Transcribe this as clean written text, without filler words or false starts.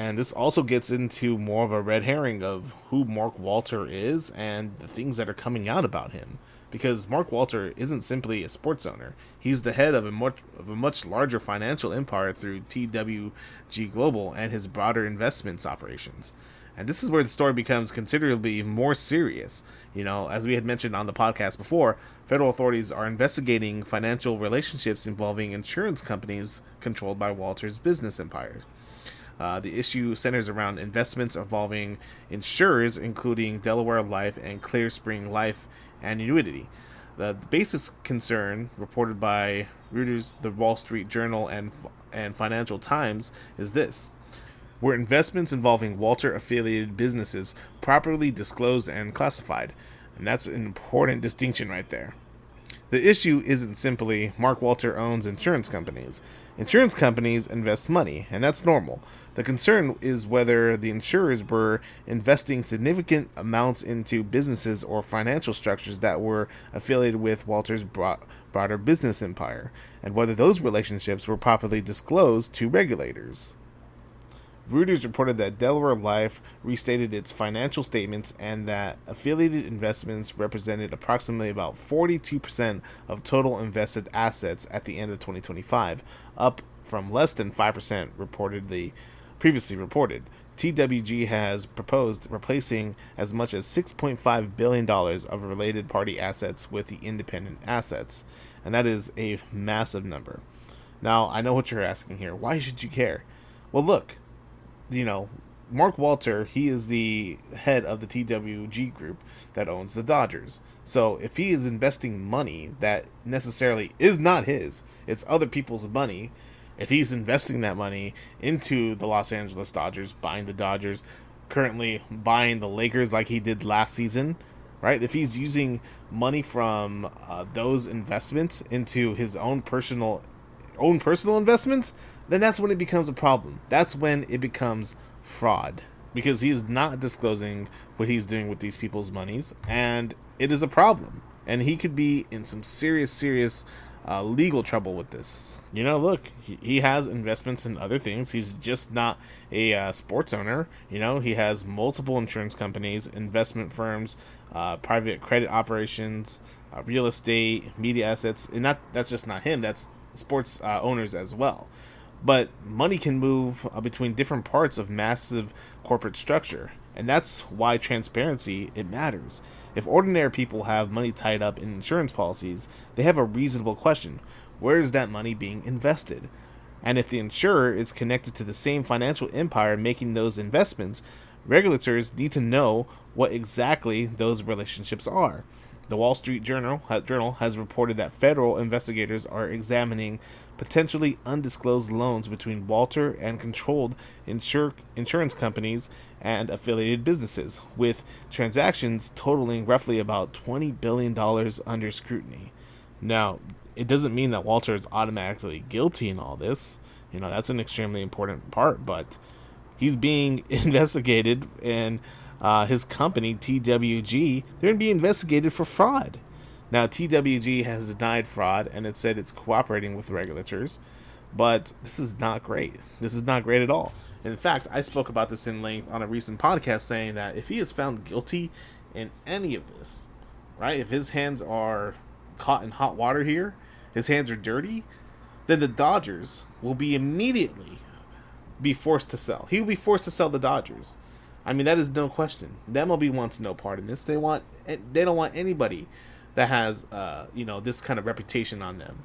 And this also gets into more of a red herring of who Mark Walter is and the things that are coming out about him. Because Mark Walter isn't simply a sports owner; he's the head of a much larger financial empire through TWG Global and his broader investments operations. And this is where the story becomes considerably more serious. As we had mentioned on the podcast before, federal authorities are investigating financial relationships involving insurance companies controlled by Walter's business empire. The issue centers around investments involving insurers, including Delaware Life and Clear Spring Life Annuity. The basis concern, reported by Reuters, the Wall Street Journal, and Financial Times, is this: were investments involving Walter affiliated businesses properly disclosed and classified? And that's an important distinction right there. The issue isn't simply Mark Walter owns insurance companies. Insurance companies invest money, and that's normal. The concern is whether the insurers were investing significant amounts into businesses or financial structures that were affiliated with Walter's broader business empire, and whether those relationships were properly disclosed to regulators. Reuters reported that Delaware Life restated its financial statements and that affiliated investments represented approximately about 42% of total invested assets at the end of 2025, up from less than 5% previously reported. TWG has proposed replacing as much as $6.5 billion of related party assets with the independent assets, and that is a massive number. Now, I know what you're asking here. Why should you care? Well, look, Mark Walter, he is the head of the TWG group that owns the Dodgers. So if he is investing money that necessarily is not his, it's other people's money, if he's investing that money into the Los Angeles Dodgers, buying the Dodgers, currently buying the Lakers like he did last season, right? If he's using money from those investments into his own personal investments, then that's when it becomes a problem. That's when it becomes fraud, because he is not disclosing what he's doing with these people's monies, and it is a problem. And he could be in some serious legal trouble with this. Look, he has investments in other things. He's just not a sports owner. He has multiple insurance companies, investment firms, private credit operations, real estate, media assets, and that's just not him. That's sports owners as well. But money can move between different parts of massive corporate structure, and that's why transparency, it matters. If ordinary people have money tied up in insurance policies, they have a reasonable question: where is that money being invested? And if the insurer is connected to the same financial empire making those investments, regulators need to know what exactly those relationships are. The Wall Street Journal has reported that federal investigators are examining potentially undisclosed loans between Walter and controlled insurance companies and affiliated businesses, with transactions totaling roughly about $20 billion under scrutiny. Now, it doesn't mean that Walter is automatically guilty in all this. That's an extremely important part, but he's being investigated, and his company, TWG, they're going to be investigated for fraud. Now, TWG has denied fraud, and it said it's cooperating with regulators, but this is not great. This is not great at all. In fact, I spoke about this in length on a recent podcast, saying that if he is found guilty in any of this, right, if his hands are caught in hot water here, his hands are dirty, then the Dodgers will immediately be forced to sell. He will be forced to sell the Dodgers. I mean, that is no question. The MLB wants no part in this. They don't want anybody that has this kind of reputation on them.